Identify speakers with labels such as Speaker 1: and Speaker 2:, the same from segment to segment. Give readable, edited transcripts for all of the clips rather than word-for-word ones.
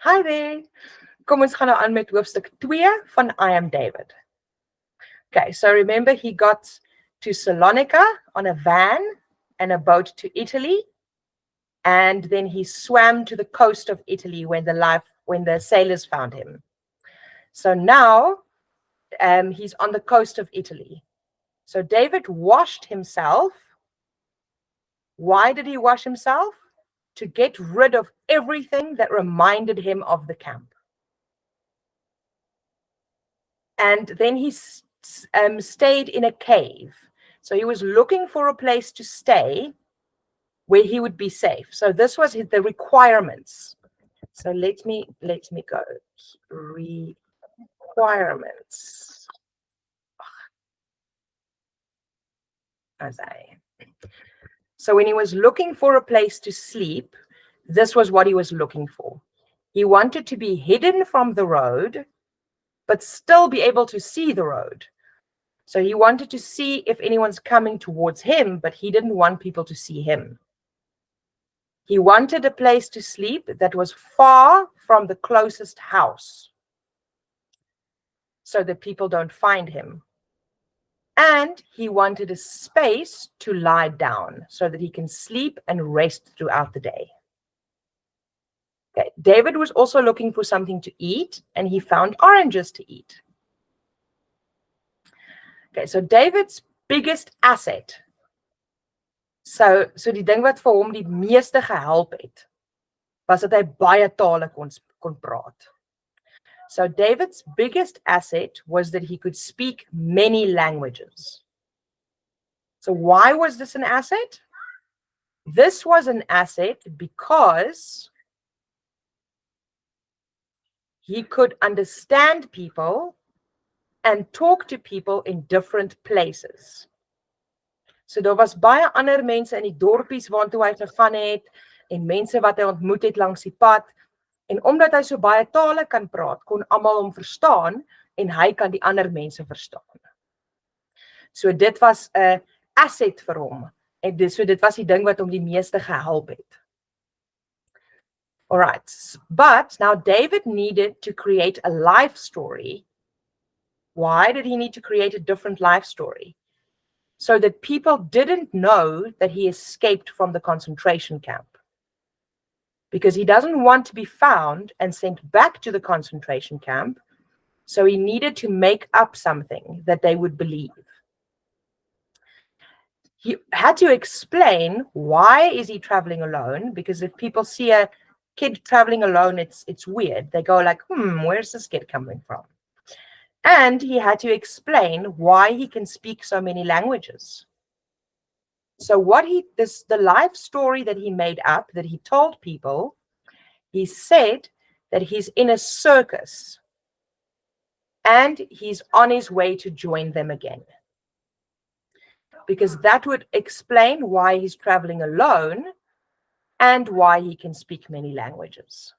Speaker 1: Hi there. Kom ons gaan nou aan met hoofstuk 2 van I Am David. Okay, so remember he got to Salonika on a van and a boat to Italy, and then he swam to the coast of Italy when the sailors found him. So now he's on the coast of Italy. So David washed himself. Why did he wash himself? To get rid of everything that reminded him of the camp. And then he stayed in a cave. So he was looking for a place to stay where he would be safe. So this was the requirements. So let me go. Requirements. So when he was looking for a place to sleep, this was what he was looking for. He wanted to be hidden from the road, but still be able to see the road. So he wanted to see if anyone's coming towards him, but he didn't want people to see him. He wanted a place to sleep that was far from the closest house so that people don't find him. And he wanted a space to lie down so that he can sleep and rest throughout the day. Okay. David was also looking for something to eat, and he found oranges to eat. Okay, so David's biggest asset. So die ding wat vir hom die meeste gehelp het, was dat hy baie tale kon praat. So David's biggest asset was that he could speak many languages. So why was this an asset? This was an asset because he could understand people and talk to people in different places. So daar was baie ander mense in die dorpies waartoe hy gegaan het en mense wat hy ontmoet het langs die pad. En omdat hy so baie tale kan praat, kon almal hom verstaan en hy kan die ander mense verstaan. So dit was 'n asset vir hom. En dit was die ding wat hom die meeste gehelp het. All right. But now David needed to create a life story. Why did he need to create a different life story? So that people didn't know that he escaped from the concentration camp. Because he doesn't want to be found and sent back to the concentration camp. So he needed to make up something that they would believe. He had to explain why is he traveling alone, because if people see a kid traveling alone, it's weird. They go like, where's this kid coming from? And he had to explain why he can speak so many languages. So the life story that he made up, that he told people, he said that he's in a circus and he's on his way to join them again. Because that would explain why he's traveling alone and why he can speak many languages.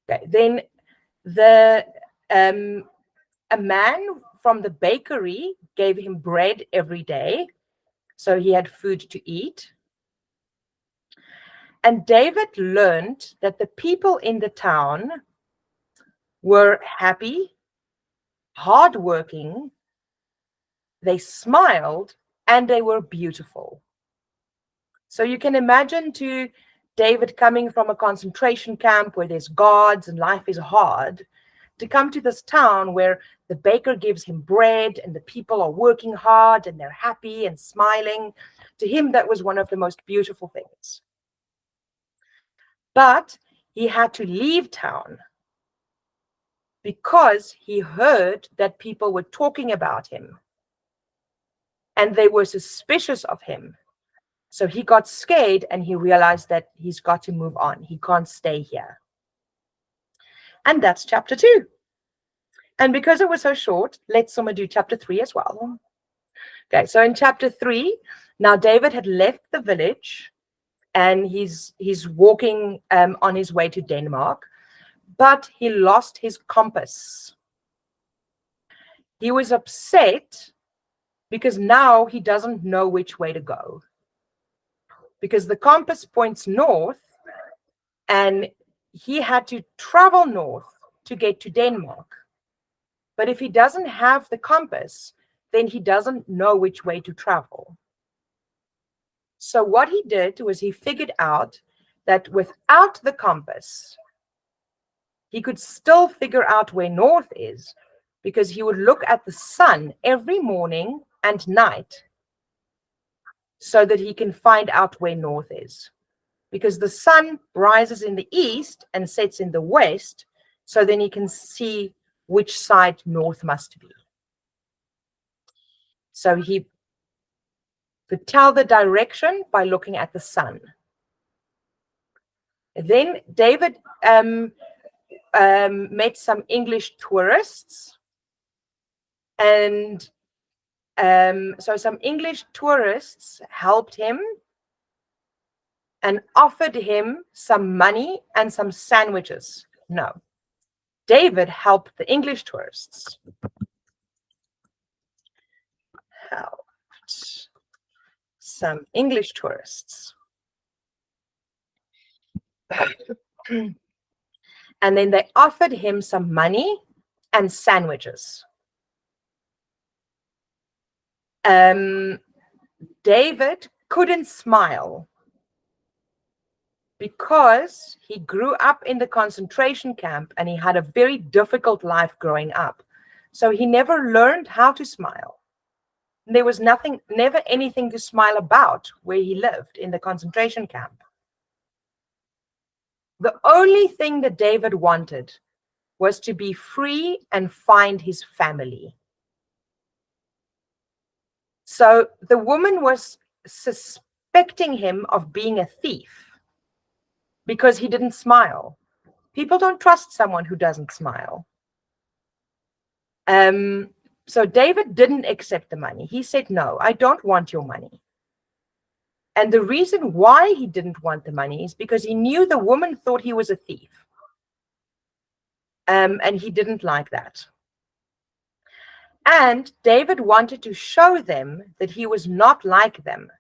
Speaker 1: Okay, then a man from the bakery gave him bread every day, so he had food to eat. And David learned that the people in the town were happy, hardworking, they smiled, and they were beautiful. So you can imagine to David coming from a concentration camp where there's guards and life is hard, to come to this town where the baker gives him bread and the people are working hard and they're happy and smiling. To him, that was one of the most beautiful things. But he had to leave town because he heard that people were talking about him and they were suspicious of him. So he got scared and he realized that he's got to move on. He can't stay here. And that's chapter 2. And because it was so short, let's do chapter 3 as well. Okay, so in chapter 3, now David had left the village and he's walking on his way to Denmark, but he lost his compass. He was upset because now he doesn't know which way to go. Because the compass points north and he had to travel north to get to Denmark. But if he doesn't have the compass, then he doesn't know which way to travel. So what he did was he figured out that without the compass, he could still figure out where north is, because he would look at the sun every morning and night so that he can find out where north is. Because the sun rises in the east and sets in the west, so then he can see which side north must be. So he could tell the direction by looking at the sun. Then David met some English tourists, and so some English tourists helped him and offered him some money and some sandwiches. No, David helped the English tourists. Helped some English tourists. And then they offered him some money and sandwiches. David couldn't smile because he grew up in the concentration camp and he had a very difficult life growing up. So he never learned how to smile. There was never anything to smile about where he lived in the concentration camp. The only thing that David wanted was to be free and find his family. So the woman was suspecting him of being a thief because he didn't smile. People don't trust someone who doesn't smile. So David didn't accept the money. He said, no, I don't want your money. And the reason why he didn't want the money is because he knew the woman thought he was a thief. And he didn't like that. And David wanted to show them that he was not like them.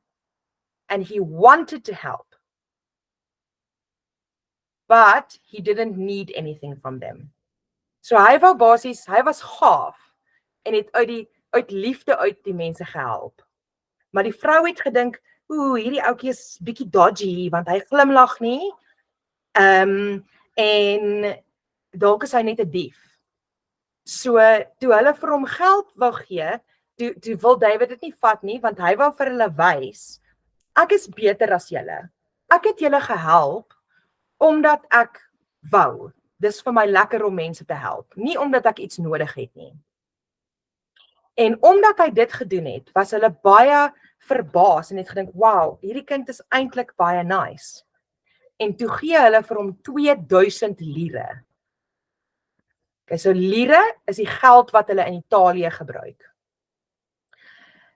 Speaker 1: And he wanted to help. But he didn't need anything from them. So hy was gaaf en het uit liefde uit die mense gehelp. Maar die vrou het gedink, hierdie ouetjie is bietjie dodgy want hy glimlag nie. En dalk is hy net 'n dief. So toe hulle vir hom geld wou gee, toe wil David dit nie vat nie, want hy wou vir hulle wys, ek is beter as julle. Ek het julle gehelp omdat ek wou. Dis vir my lekker om mense te help, nie omdat ek iets nodig het nie. En omdat hy dit gedoen het, was hulle baie verbaas en het gedink, wow, hierdie kind is eintlik baie nice. En toe gee hulle vir hom 2000 lire. Okay, so lire is die geld wat hulle in Italië gebruik.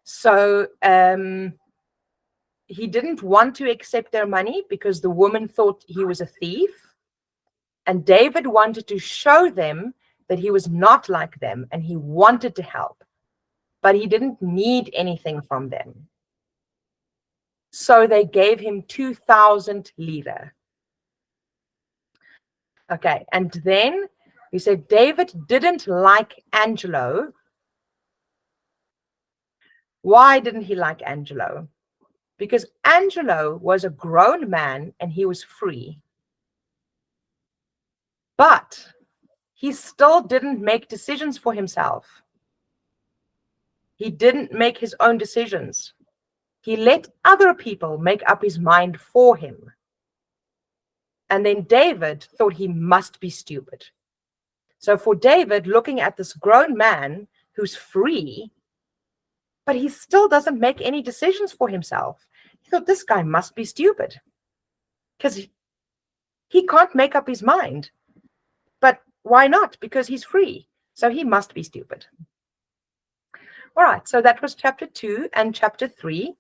Speaker 1: So, he didn't want to accept their money because the woman thought he was a thief. And David wanted to show them that he was not like them and he wanted to help. But he didn't need anything from them. So they gave him 2000 lire. Okay, and then he said David didn't like Angelo. Why didn't he like Angelo? Because Angelo was a grown man and he was free. But he still didn't make decisions for himself. He didn't make his own decisions. He let other people make up his mind for him. And then David thought he must be stupid. So for David, looking at this grown man who's free, but he still doesn't make any decisions for himself, he thought this guy must be stupid because he can't make up his mind. But why not? Because he's free. So he must be stupid. All right, so that was chapter 2 and chapter 3.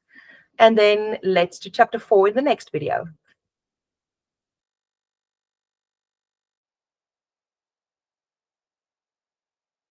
Speaker 1: And then let's do chapter 4 in the next video.